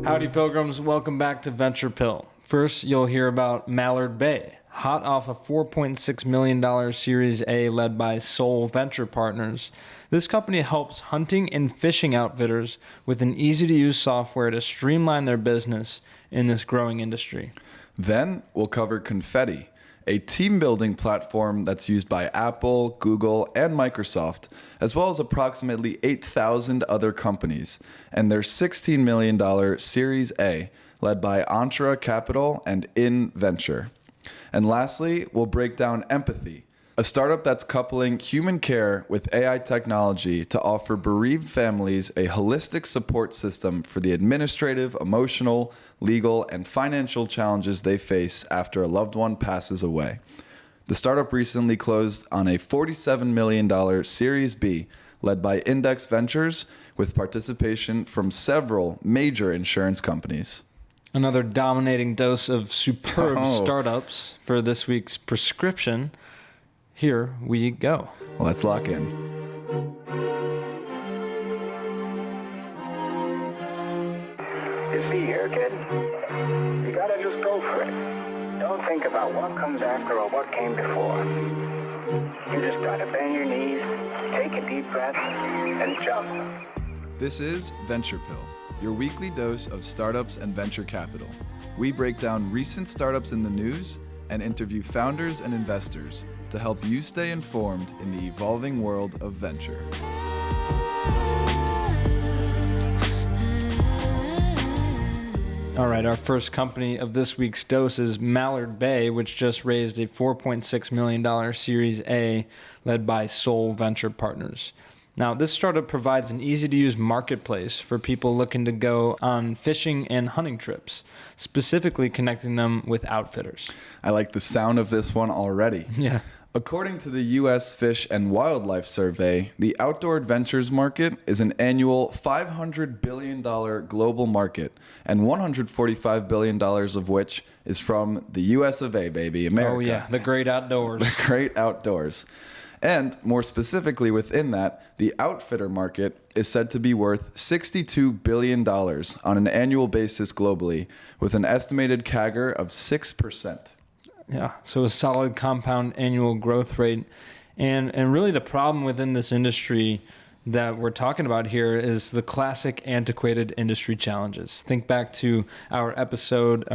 Howdy, Pilgrims. Welcome back to Venture Pill. First, you'll hear about Mallard Bay, hot off a $4.6 million Series A led by Soul Venture Partners. This company helps hunting and fishing outfitters with an easy-to-use software to streamline their business in this growing industry. Then we'll cover Confetti, a team-building platform that's used by Apple, Google, and Microsoft, as well as approximately 8,000 other companies, and their $16 million Series A, led by Entra Capital and In Venture. And lastly, we'll break down Empathy, a startup that's coupling human care with AI technology to offer bereaved families a holistic support system for the administrative, emotional, legal, and financial challenges they face after a loved one passes away. The startup recently closed on a $47 million Series B led by Index Ventures with participation from several major insurance companies. Another dominating dose of superb startups for this week's prescription. Here we go. Let's lock in. You see here, kid, you gotta just go for it. Don't think about what comes after or what came before. You just gotta bend your knees, take a deep breath, and jump. This is Venture Pill, your weekly dose of startups and venture capital. We break down recent startups in the news and interview founders and investors to help you stay informed in the evolving world of venture. All right, our first company of this week's dose is Mallard Bay, which just raised a $4.6 million Series A led by Soul Venture Partners. Now, this startup provides an easy-to-use marketplace for people looking to go on fishing and hunting trips, specifically connecting them with outfitters. I like the sound of this one already. Yeah. According to the U.S. Fish and Wildlife Survey, the outdoor adventures market is an annual $500 billion global market, and $145 billion of which is from the U.S. of A., baby, America. Oh, yeah, the great outdoors. The great outdoors. And more specifically within that, the outfitter market is said to be worth $62 billion on an annual basis globally, with an estimated CAGR of 6%. Yeah, so a solid compound annual growth rate. And really the problem within this industry that we're talking about here is the classic antiquated industry challenges. Think back to our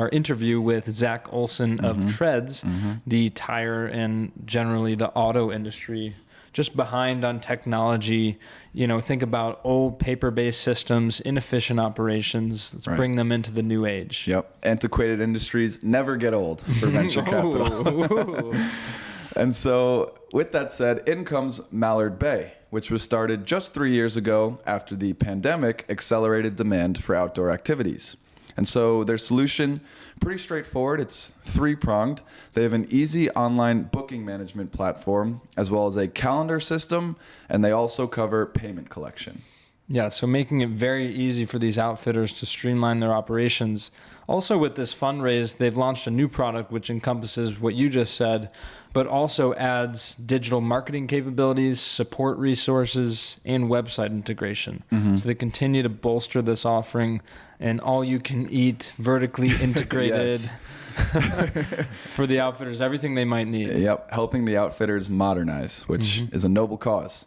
interview with Zach Olson of Treads, the tire and generally the auto industry, just behind on technology. You know, think about old paper-based systems, inefficient operations. Let's bring them into the new age. Yep. Antiquated industries never get old for venture capital. And so with that said, in comes Mallard Bay, which was started just 3 years ago after the pandemic accelerated demand for outdoor activities. And so their solution, pretty straightforward. It's three-pronged. They have an easy online booking management platform, as well as a calendar system, and they also cover payment collection. Yeah, so making it very easy for these outfitters to streamline their operations. Also with this fundraise, they've launched a new product which encompasses what you just said, but also adds digital marketing capabilities, support resources, and website integration. So they continue to bolster this offering, and all-you-can-eat, vertically integrated for the outfitters, everything they might need. Yep, helping the outfitters modernize, which is a noble cause.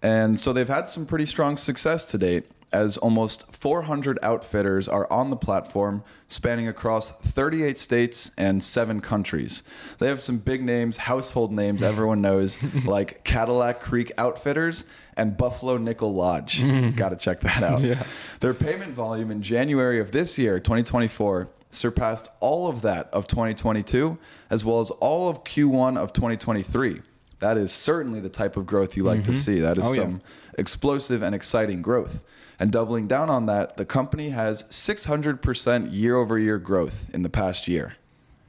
And so they've had some pretty strong success to date, as almost 400 outfitters are on the platform, spanning across 38 states and 7 countries. They have some big names, household names everyone knows, like Cadillac Creek Outfitters and Buffalo Nickel Lodge. Got to check that out. Yeah. Their payment volume in January of this year, 2024, surpassed all of that of 2022, as well as all of Q1 of 2023. That is certainly the type of growth you like to see. That is some explosive and exciting growth. And doubling down on that, the company has 600% year-over-year growth in the past year.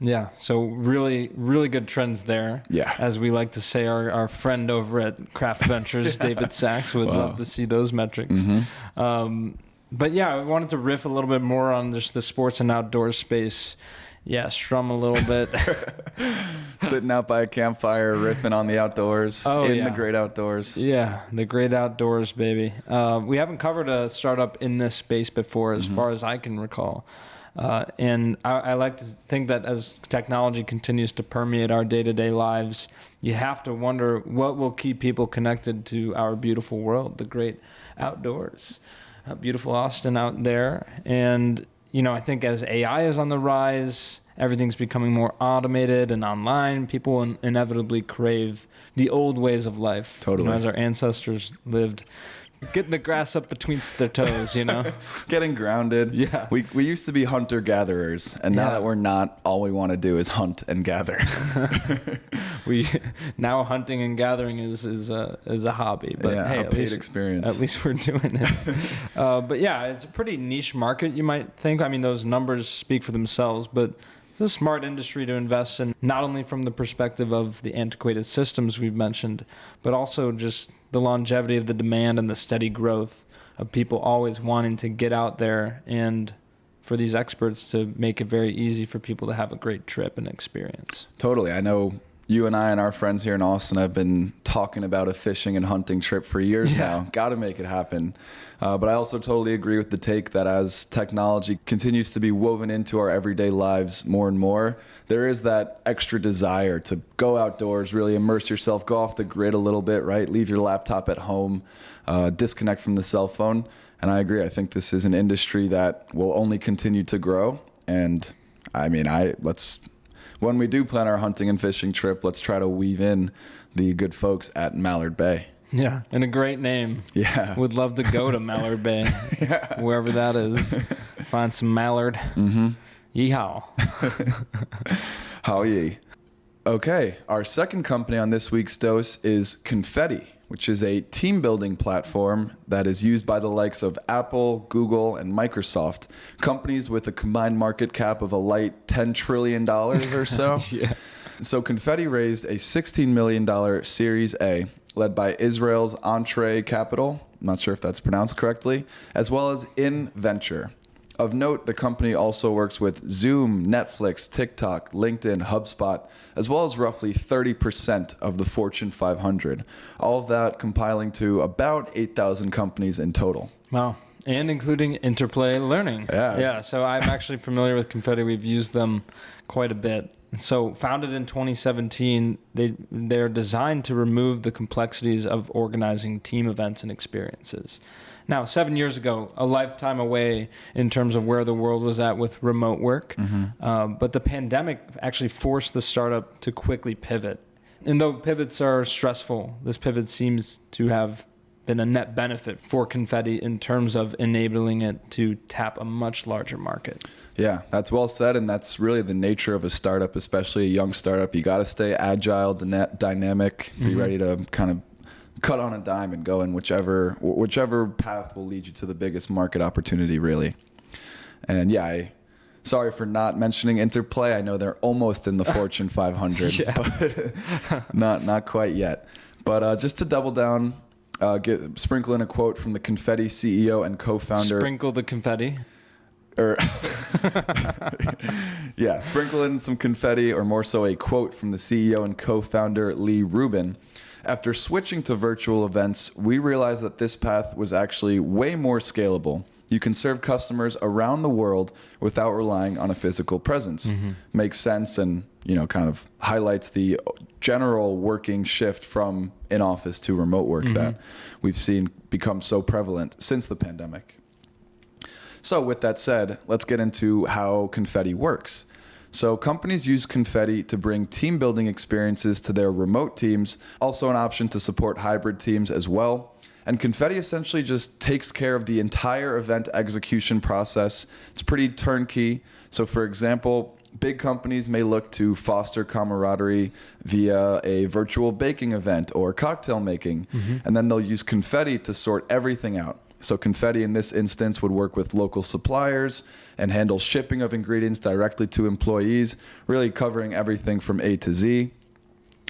Yeah, so really, really good trends there. Yeah. As we like to say, our friend over at Craft Ventures, David Sachs, would love to see those metrics. But yeah, I wanted to riff a little bit more on just the sports and outdoor space. Yeah, strum a little bit. Sitting out by a campfire, riffing on the outdoors, the great outdoors. Yeah, the great outdoors, baby. We haven't covered a startup in this space before, as far as I can recall. And I like to think that as technology continues to permeate our day-to-day lives, you have to wonder what will keep people connected to our beautiful world, the great outdoors. Beautiful Austin out there. And I think as AI is on the rise, everything's becoming more automated and online. People inevitably crave the old ways of life. Totally. As our ancestors lived, getting the grass up between their toes, Getting grounded. Yeah. We used to be hunter-gatherers, and now that we're not, all we want to do is hunt and gather. Now hunting and gathering is a hobby, but hey, a paid experience. At least we're doing it. But yeah, it's a pretty niche market, you might think. I mean, those numbers speak for themselves, but it's a smart industry to invest in, not only from the perspective of the antiquated systems we've mentioned, but also just the longevity of the demand and the steady growth of people always wanting to get out there, and for these experts to make it very easy for people to have a great trip and experience. Totally. I know you and I and our friends here in Austin have been talking about a fishing and hunting trip for years now. Got to make it happen. But I also totally agree with the take that as technology continues to be woven into our everyday lives more and more, there is that extra desire to go outdoors, really immerse yourself, go off the grid a little bit, right? Leave your laptop at home, disconnect from the cell phone. And I agree. I think this is an industry that will only continue to grow. And I mean, when we do plan our hunting and fishing trip, let's try to weave in the good folks at Mallard Bay. Yeah, and a great name. Yeah. Would love to go to Mallard Bay, wherever that is. Find some mallard. Mm-hmm. Yeehaw. How ye. Okay, our second company on this week's dose is Confetti, which is a team building platform that is used by the likes of Apple, Google, and Microsoft, companies with a combined market cap of a light $10 trillion or so. Yeah. So Confetti raised a $16 million Series A, led by Israel's Entree Capital, I'm not sure if that's pronounced correctly, as well as In Venture. Of note, the company also works with Zoom, Netflix, TikTok, LinkedIn, HubSpot, as well as roughly 30% of the Fortune 500. All of that compiling to about 8,000 companies in total. Wow. And including Interplay Learning. Yeah, so I'm actually familiar with Confetti. We've used them quite a bit. So founded in 2017, they're designed to remove the complexities of organizing team events and experiences. Now, 7 years ago, a lifetime away in terms of where the world was at with remote work. Mm-hmm. But the pandemic actually forced the startup to quickly pivot. And though pivots are stressful, this pivot seems to have been a net benefit for Confetti in terms of enabling it to tap a much larger market. Yeah, that's well said, and that's really the nature of a startup, especially a young startup. You got to stay agile, dynamic, be ready to kind of cut on a dime and go in whichever path will lead you to the biggest market opportunity, really. And yeah, sorry for not mentioning Interplay. I know they're almost in the Fortune 500, but not quite yet. But just to double down, sprinkle in a quote from the Confetti CEO and co-founder. Sprinkle the confetti. Sprinkle in some confetti, or more so a quote from the CEO and co-founder Lee Rubin. After switching to virtual events, we realized that this path was actually way more scalable. You can serve customers around the world without relying on a physical presence. Mm-hmm. Makes sense, and kind of highlights the general working shift from in-office to remote work that we've seen become so prevalent since the pandemic. So with that said, let's get into how Confetti works. So companies use Confetti to bring team building experiences to their remote teams, also an option to support hybrid teams as well. And Confetti essentially just takes care of the entire event execution process. It's pretty turnkey. So for example, big companies may look to foster camaraderie via a virtual baking event or cocktail making, and then they'll use Confetti to sort everything out. So Confetti in this instance would work with local suppliers and handle shipping of ingredients directly to employees, really covering everything from A to Z.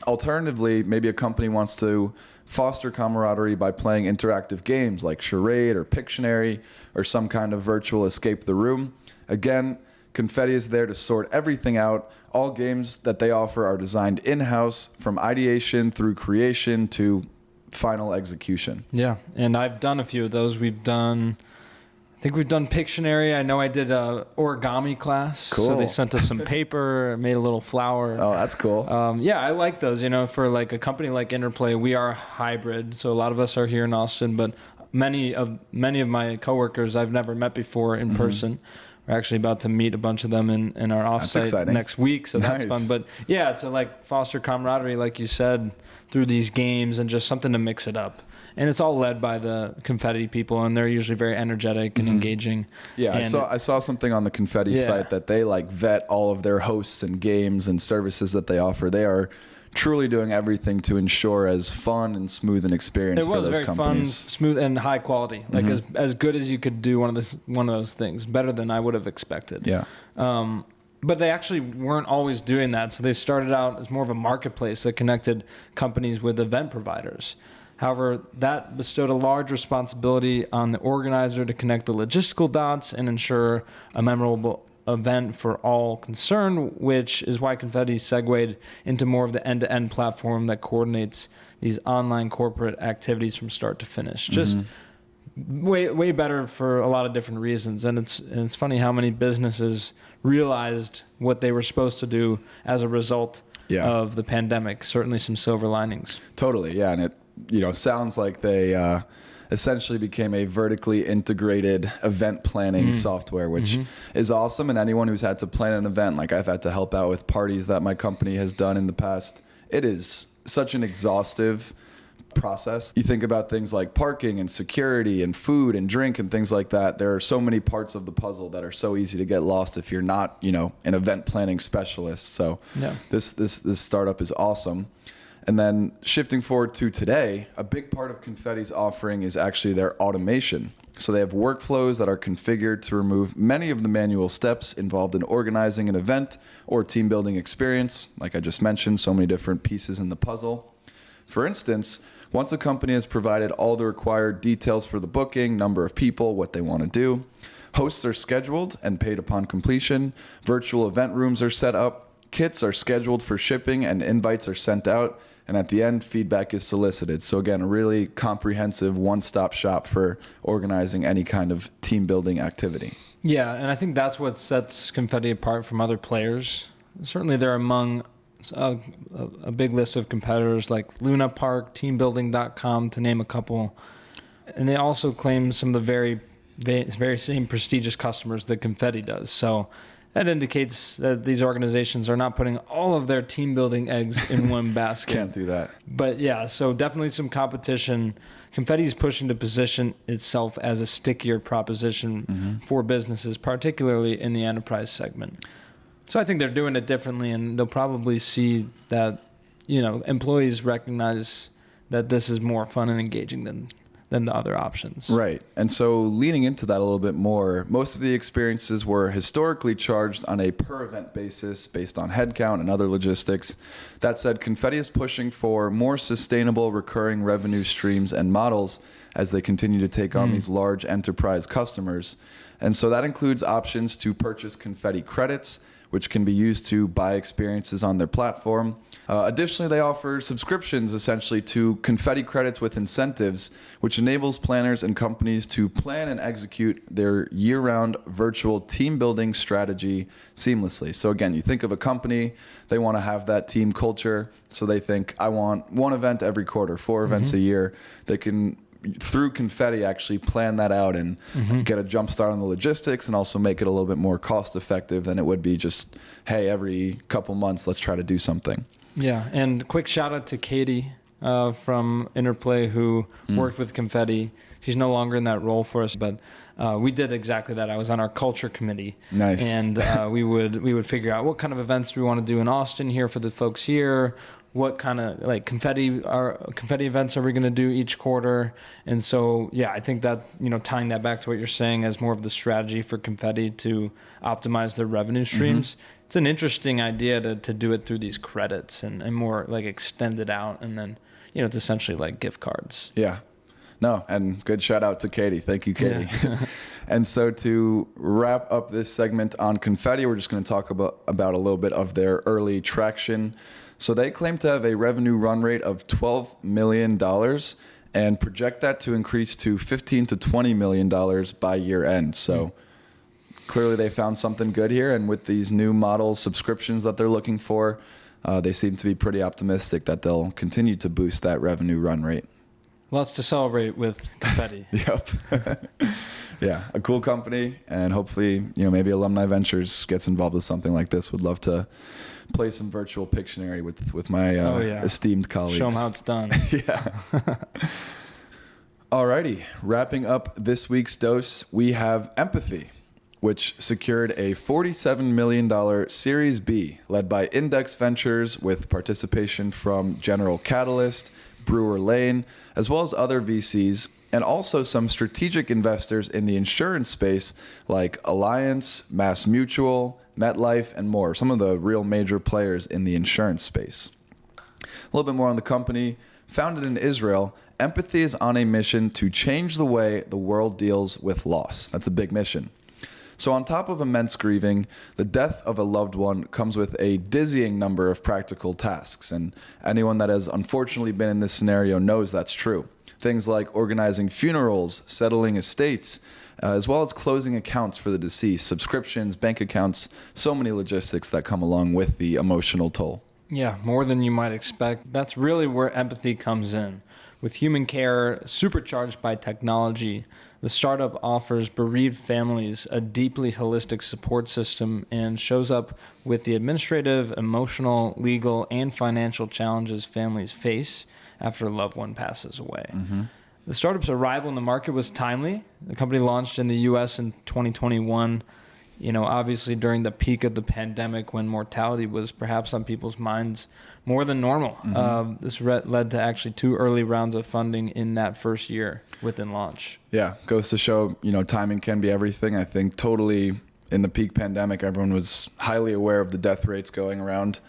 Alternatively, maybe a company wants to foster camaraderie by playing interactive games like Charade or Pictionary or some kind of virtual escape the room. Again, Confetti is there to sort everything out. All games that they offer are designed in-house, from ideation through creation to final execution. Yeah, and I've done a few of those. I think we've done Pictionary. I know I did a origami class. Cool. So they sent us some paper, made a little flower. Oh, that's cool. Yeah, I like those. For like a company like Interplay, we are hybrid. So a lot of us are here in Austin, but many of my coworkers I've never met before in person. We're actually about to meet a bunch of them in our offsite next week, so that's fun. But yeah, to like foster camaraderie, like you said, through these games and just something to mix it up. And it's all led by the Confetti people, and they're usually very energetic and engaging. Yeah, and I saw something on the Confetti site that they like vet all of their hosts and games and services that they offer. They are truly doing everything to ensure as fun and smooth an experience for those companies. It was very fun, smooth, and high quality. Like as good as you could do one of those things. Better than I would have expected. Yeah. But they actually weren't always doing that. So they started out as more of a marketplace that connected companies with event providers. However, that bestowed a large responsibility on the organizer to connect the logistical dots and ensure a memorable event for all concerned, which is why Confetti segued into more of the end-to-end platform that coordinates these online corporate activities from start to finish. Just way better for a lot of different reasons. And it's funny how many businesses realized what they were supposed to do as a result of the pandemic. Certainly some silver linings. Totally, yeah. And it sounds like they essentially became a vertically integrated event planning software, which is awesome. And anyone who's had to plan an event, like I've had to help out with parties that my company has done in the past, it is such an exhaustive process. You think about things like parking and security and food and drink and things like that. There are so many parts of the puzzle that are so easy to get lost if you're not, an event planning specialist. So this startup is awesome. And then shifting forward to today, a big part of Confetti's offering is actually their automation. So they have workflows that are configured to remove many of the manual steps involved in organizing an event or team building experience. Like I just mentioned, so many different pieces in the puzzle. For instance, once a company has provided all the required details for the booking, number of people, what they want to do, hosts are scheduled and paid upon completion, virtual event rooms are set up, kits are scheduled for shipping, and invites are sent out. And at the end, feedback is solicited. So again, a really comprehensive one-stop shop for organizing any kind of team building activity. Yeah, and I think that's what sets Confetti apart from other players. Certainly they're among a big list of competitors like Luna Park, teambuilding.com, to name a couple. And they also claim some of the very same prestigious customers that Confetti does. So that indicates that these organizations are not putting all of their team building eggs in one basket. Can't do that. But yeah, so definitely some competition. Confetti is pushing to position itself as a stickier proposition for businesses, particularly in the enterprise segment. So I think they're doing it differently, and they'll probably see that, employees recognize that this is more fun and engaging than the other options. Right. And so leaning into that a little bit more, most of the experiences were historically charged on a per event basis based on headcount and other logistics. That said, Confetti is pushing for more sustainable recurring revenue streams and models as they continue to take on these large enterprise customers. And so that includes options to purchase Confetti credits, which can be used to buy experiences on their platform. Additionally, they offer subscriptions essentially to Confetti credits with incentives, which enables planners and companies to plan and execute their year-round virtual team building strategy seamlessly. So again, you think of a company, they want to have that team culture. So they think, I want one event every quarter, 4 events a year. They can, through Confetti, actually plan that out and get a jump start on the logistics, and also make it a little bit more cost effective than it would be just, hey, every couple months, let's try to do something. Yeah, and quick shout out to Katie from Interplay, who worked with Confetti. She's no longer in that role for us, but we did exactly that. I was on our culture committee. Nice. And we would figure out what kind of events do we want to do in Austin here for the folks here. What kind of confetti events are we going to do each quarter? And so, yeah, I think that, tying that back to what you're saying as more of the strategy for Confetti to optimize their revenue streams, it's an interesting idea to do it through these credits and more extend it out. And then, it's essentially like gift cards. Yeah. No, and good shout out to Katie. Thank you, Katie. Yeah. And so to wrap up this segment on Confetti, we're just going to talk about a little bit of their early traction. So they claim to have a revenue run rate of $12 million and project that to increase to $15 to $20 million by year end. So clearly they found something good here. And with these new model subscriptions that they're looking for, they seem to be pretty optimistic that they'll continue to boost that revenue run rate. Lots to celebrate with Confetti. Yep. Yeah, a cool company, and hopefully, maybe Alumni Ventures gets involved with something like this. Would love to play some virtual Pictionary with my esteemed colleagues. Show them how it's done. Yeah. Alrighty, wrapping up this week's dose, we have Empathy, which secured a $47 million Series B led by Index Ventures with participation from General Catalyst, Brewer Lane, as well as other VCs, and also some strategic investors in the insurance space like Alliance, Mass Mutual, MetLife, and more. Some of the real major players in the insurance space. A little bit more on the company. Founded in Israel, Empathy is on a mission to change the way the world deals with loss. That's a big mission. So on top of immense grieving, the death of a loved one comes with a dizzying number of practical tasks. And anyone that has unfortunately been in this scenario knows that's true. Things like organizing funerals, settling estates, as well as closing accounts for the deceased, subscriptions, bank accounts, so many logistics that come along with the emotional toll. Yeah, more than you might expect. That's really where Empathy comes in. With human care supercharged by technology, the startup offers bereaved families a deeply holistic support system and shows up with the administrative, emotional, legal, and financial challenges families face after a loved one passes away. Mm-hmm. The startup's arrival in the market was timely. The company launched in the U.S. in 2021, obviously during the peak of the pandemic when mortality was perhaps on people's minds more than normal. Mm-hmm. This led to actually 2 early rounds of funding in that first year within launch. Yeah, goes to show, timing can be everything. I think totally in the peak pandemic, everyone was highly aware of the death rates going around.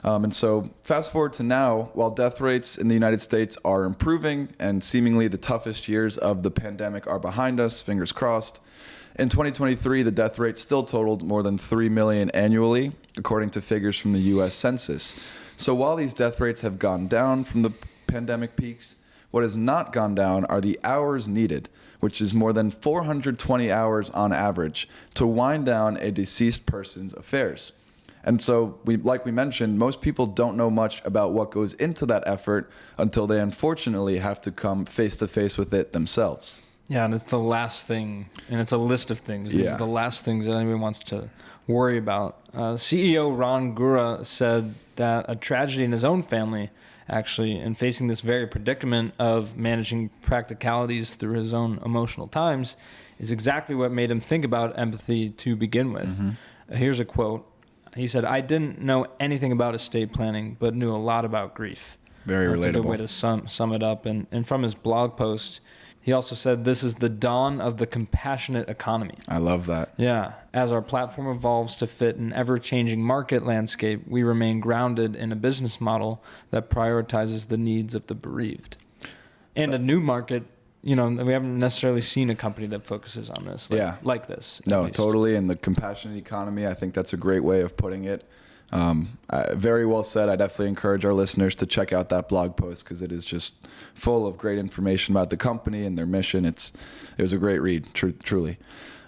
And so fast forward to now, while death rates in the United States are improving and seemingly the toughest years of the pandemic are behind us, fingers crossed, in 2023, the death rate still totaled more than 3 million annually, according to figures from the U.S. Census. So while these death rates have gone down from the pandemic peaks, what has not gone down are the hours needed, which is more than 420 hours on average, to wind down a deceased person's affairs. And so, like we mentioned, most people don't know much about what goes into that effort until they unfortunately have to come face to face with it themselves. Yeah, and it's the last thing, and it's a list of things. These are the last things that anyone wants to worry about. CEO Ron Gura said that a tragedy in his own family, actually, and facing this very predicament of managing practicalities through his own emotional times, is exactly what made him think about empathy to begin with. Mm-hmm. Here's a quote. He said, "I didn't know anything about estate planning, but knew a lot about grief." Very relatable. That's a good way to sum it up. And from his blog post, he also said, "This is the dawn of the compassionate economy." I love that. Yeah. As our platform evolves to fit an ever-changing market landscape, we remain grounded in a business model that prioritizes the needs of the bereaved. And a new market, we haven't necessarily seen a company that focuses on this like this. No, totally. And the compassionate economy, I think that's a great way of putting it. Very well said. I definitely encourage our listeners to check out that blog post because it is just full of great information about the company and their mission. It was a great read, truly.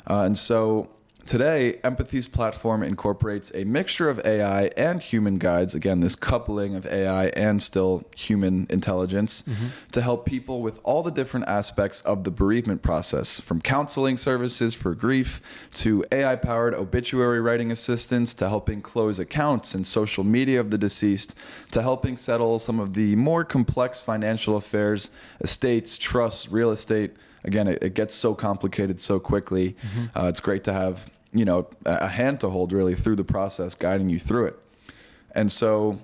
And so today, Empathy's platform incorporates a mixture of AI and human guides, again, this coupling of AI and still human intelligence, to help people with all the different aspects of the bereavement process, from counseling services for grief to AI-powered obituary writing assistance to helping close accounts and social media of the deceased to helping settle some of the more complex financial affairs, estates, trusts, real estate. Again, it gets so complicated so quickly. It's great to have a hand to hold really through the process, guiding you through it. And so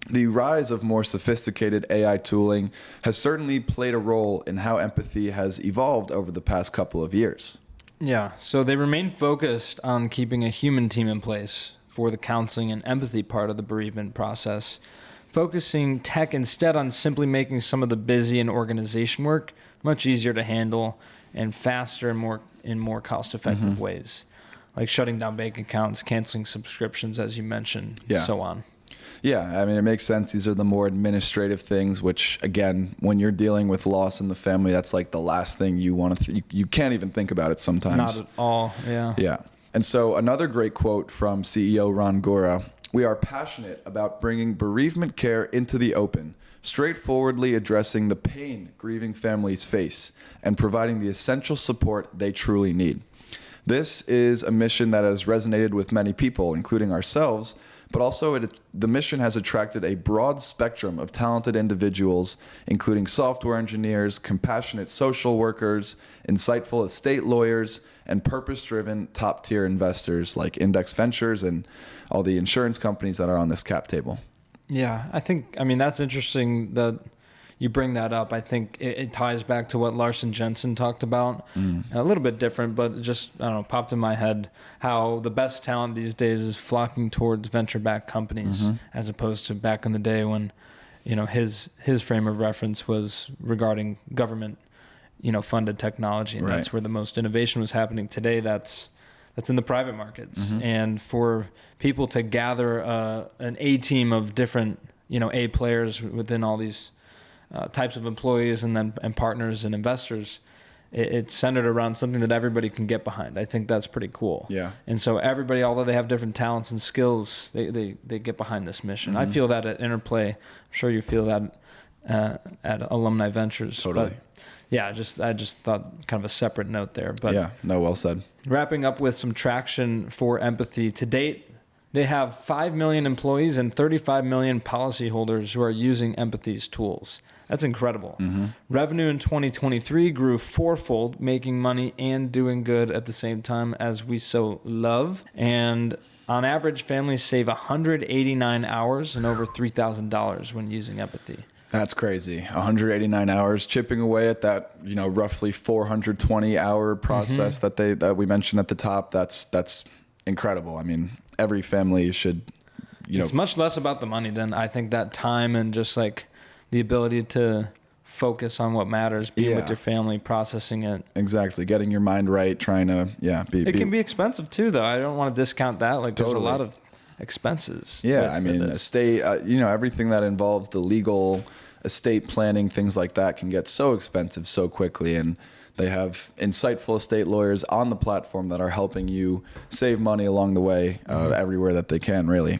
the rise of more sophisticated AI tooling has certainly played a role in how empathy has evolved over the past couple of years. Yeah, so they remain focused on keeping a human team in place for the counseling and empathy part of the bereavement process, focusing tech instead on simply making some of the busy and organization work much easier to handle and faster and more cost-effective ways, like shutting down bank accounts, canceling subscriptions, as you mentioned, and so on. Yeah, I mean, it makes sense. These are the more administrative things, which, again, when you're dealing with loss in the family, that's like the last thing you want to you can't even think about it sometimes. Not at all, yeah. Yeah. And so another great quote from CEO Ron Gora: "We are passionate about bringing bereavement care into the open, straightforwardly addressing the pain grieving families face, and providing the essential support they truly need." This is a mission that has resonated with many people, including ourselves, but also the mission has attracted a broad spectrum of talented individuals, including software engineers, compassionate social workers, insightful estate lawyers, and purpose-driven top-tier investors like Index Ventures and all the insurance companies that are on this cap table. Yeah, I mean, that's interesting that you bring that up. I think it ties back to what Larson Jensen talked about. A little bit different, but just, I don't know, popped in my head how the best talent these days is flocking towards venture-backed companies as opposed to back in the day when, his frame of reference was regarding government, funded technology. And that's where the most innovation was happening. Today, that's in the private markets. And for people to gather an A team of different, A players within all these types of employees and partners and investors, it's centered around something that everybody can get behind. I think that's pretty cool. Yeah. And so everybody, although they have different talents and skills, they get behind this mission. I feel that at Interplay. I'm sure you feel that at Alumni Ventures. Totally. But yeah, I just thought kind of a separate note there. But yeah, no, well said. Wrapping up with some traction for Empathy. To date, they have 5 million employees and 35 million policyholders who are using Empathy's tools. That's incredible. Revenue in 2023 grew fourfold, making money and doing good at the same time, as we so love. And on average, families save 189 hours and over $3,000 when using Empathy. That's crazy. 189 hours, chipping away at that, roughly 420-hour process that we mentioned at the top. That's incredible. I mean, every family should, It's much less about the money than I think that time and just like the ability to focus on what matters, being with your family, processing it. Exactly. Getting your mind right, trying to, It can be expensive too, though. I don't want to discount that. Like, there's a lot of expenses. Yeah, I mean, estate, everything that involves the legal estate planning, things like that can get so expensive so quickly. And they have insightful estate lawyers on the platform that are helping you save money along the way, everywhere that they can, really.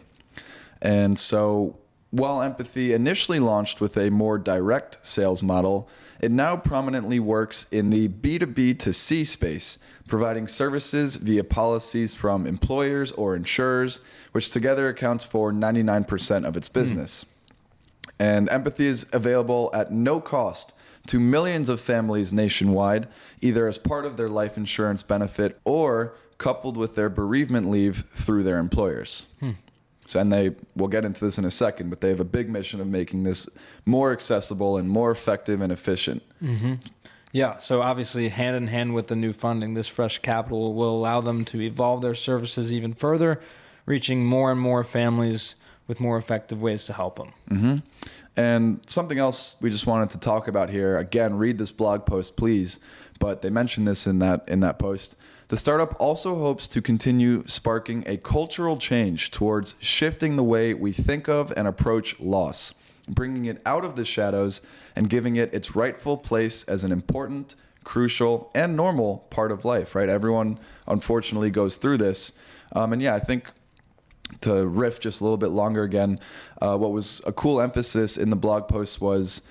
And so while Empathy initially launched with a more direct sales model, it now prominently works in the B2B to C space, providing services via policies from employers or insurers, which together accounts for 99% of its business. And Empathy is available at no cost to millions of families nationwide, either as part of their life insurance benefit or coupled with their bereavement leave through their employers. So, and we'll get into this in a second, but they have a big mission of making this more accessible and more effective and efficient. Yeah, so obviously hand in hand with the new funding, this fresh capital will allow them to evolve their services even further, reaching more and more families with more effective ways to help them. And something else we just wanted to talk about here, again, read this blog post, please, but they mentioned this in that post. The startup also hopes to continue sparking a cultural change towards shifting the way we think of and approach loss, bringing it out of the shadows and giving it its rightful place as an important, crucial, and normal part of life, right? Everyone, unfortunately, goes through this. I think to riff just a little bit longer again, what was a cool emphasis in the blog post was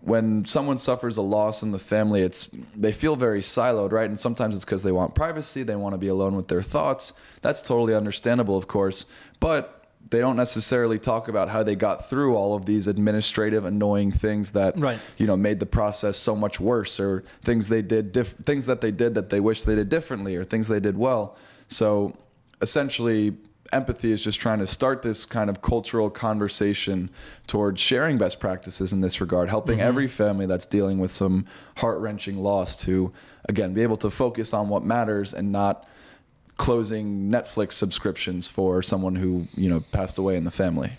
when someone suffers a loss in the family, they feel very siloed, right? And sometimes it's because they want privacy, they want to be alone with their thoughts. That's totally understandable, of course, but they don't necessarily talk about how they got through all of these administrative, annoying things that made the process so much worse, or things they did, things that they did that they wish they did differently, or things they did well. So essentially, Empathy is just trying to start this kind of cultural conversation towards sharing best practices in this regard, helping every family that's dealing with some heart-wrenching loss to, again, be able to focus on what matters and not closing Netflix subscriptions for someone who, passed away in the family.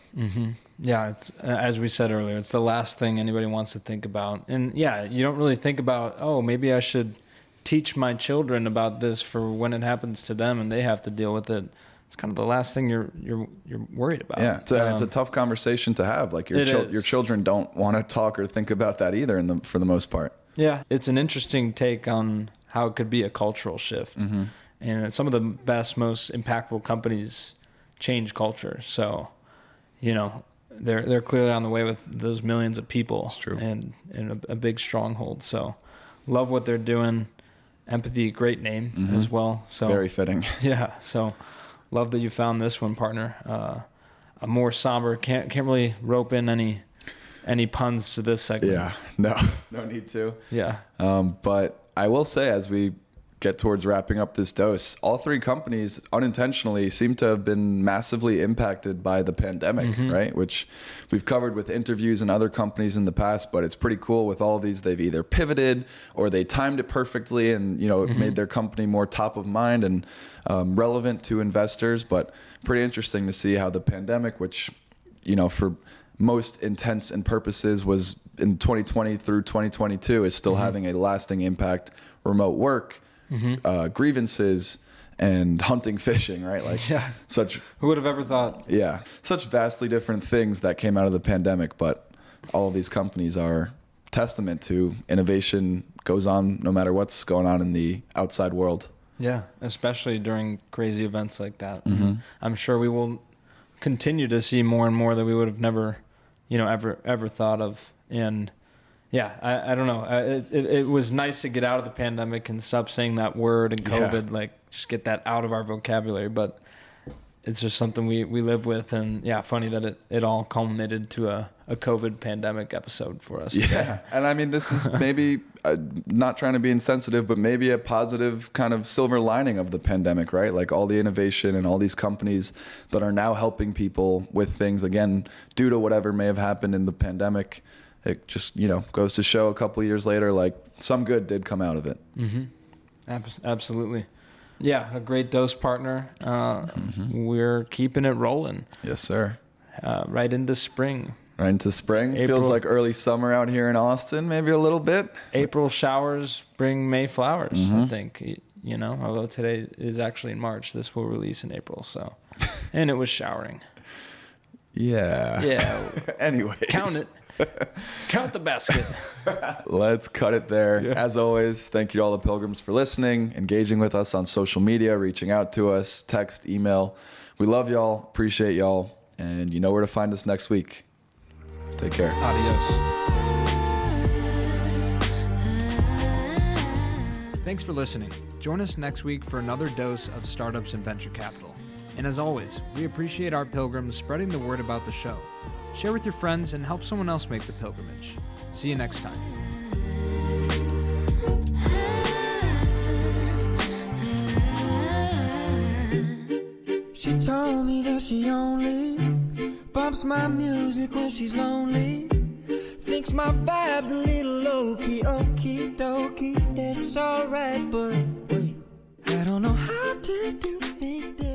Yeah, it's as we said earlier, it's the last thing anybody wants to think about. And yeah, you don't really think about, oh, maybe I should teach my children about this for when it happens to them and they have to deal with it. It's kind of the last thing you're worried about. Yeah, it's a tough conversation to have. Like your children don't want to talk or think about that either for the most part. Yeah, it's an interesting take on how it could be a cultural shift. Mm-hmm. And some of the best, most impactful companies change culture. So, they're clearly on the way with those millions of people. That's true. And a big stronghold. So love what they're doing. Empathy, great name as well. So very fitting. Yeah. So love that you found this one, partner. A more somber, can't really rope in any puns to this segment. Yeah, no need to. Yeah. But I will say, as we get towards wrapping up this dose, all three companies unintentionally seem to have been massively impacted by the pandemic, right? Which we've covered with interviews and other companies in the past, but it's pretty cool with all of these. They've either pivoted or they timed it perfectly and, it made their company more top of mind and relevant to investors. But pretty interesting to see how the pandemic, which, for most intents and purposes was in 2020 through 2022, is still having a lasting impact. Remote work, grievances, and hunting, fishing, right? Like such. Who would have ever thought? Yeah, such vastly different things that came out of the pandemic, but all of these companies are testament to innovation goes on no matter what's going on in the outside world. Yeah, especially during crazy events like that. I'm sure we will continue to see more and more that we would have never, ever thought of. And yeah, I don't know. It was nice to get out of the pandemic and stop saying that word and COVID, like just get that out of our vocabulary. But it's just something we live with. And yeah, funny that it all culminated to a COVID pandemic episode for us. Yeah. And I mean, this is maybe not trying to be insensitive, but maybe a positive kind of silver lining of the pandemic, right? Like all the innovation and all these companies that are now helping people with things, again, due to whatever may have happened in the pandemic. It just, goes to show a couple of years later, like some good did come out of it. Absolutely. Yeah, a great dose, partner. We're keeping it rolling. Yes, sir. Right into spring. Right into spring. April. Feels like early summer out here in Austin, maybe a little bit. April showers, spring, May flowers, I think. Although today is actually in March. This will release in April, so. And it was showering. Yeah. Yeah. Anyways. Count it. Count the basket. Let's cut it there. Yeah. As always, thank you to all the pilgrims for listening, engaging with us on social media, reaching out to us, text, email. We love y'all, appreciate y'all, and you know where to find us next week. Take care. Adios. Thanks for listening. Join us next week for another dose of startups and venture capital. And as always, we appreciate our pilgrims spreading the word about the show. Share with your friends and help someone else make the pilgrimage. See you next time. She told me that she only bumps my music when she's lonely. Thinks my vibe's a little low-key, okie dokie, that's alright, but wait, I don't know how to do things different.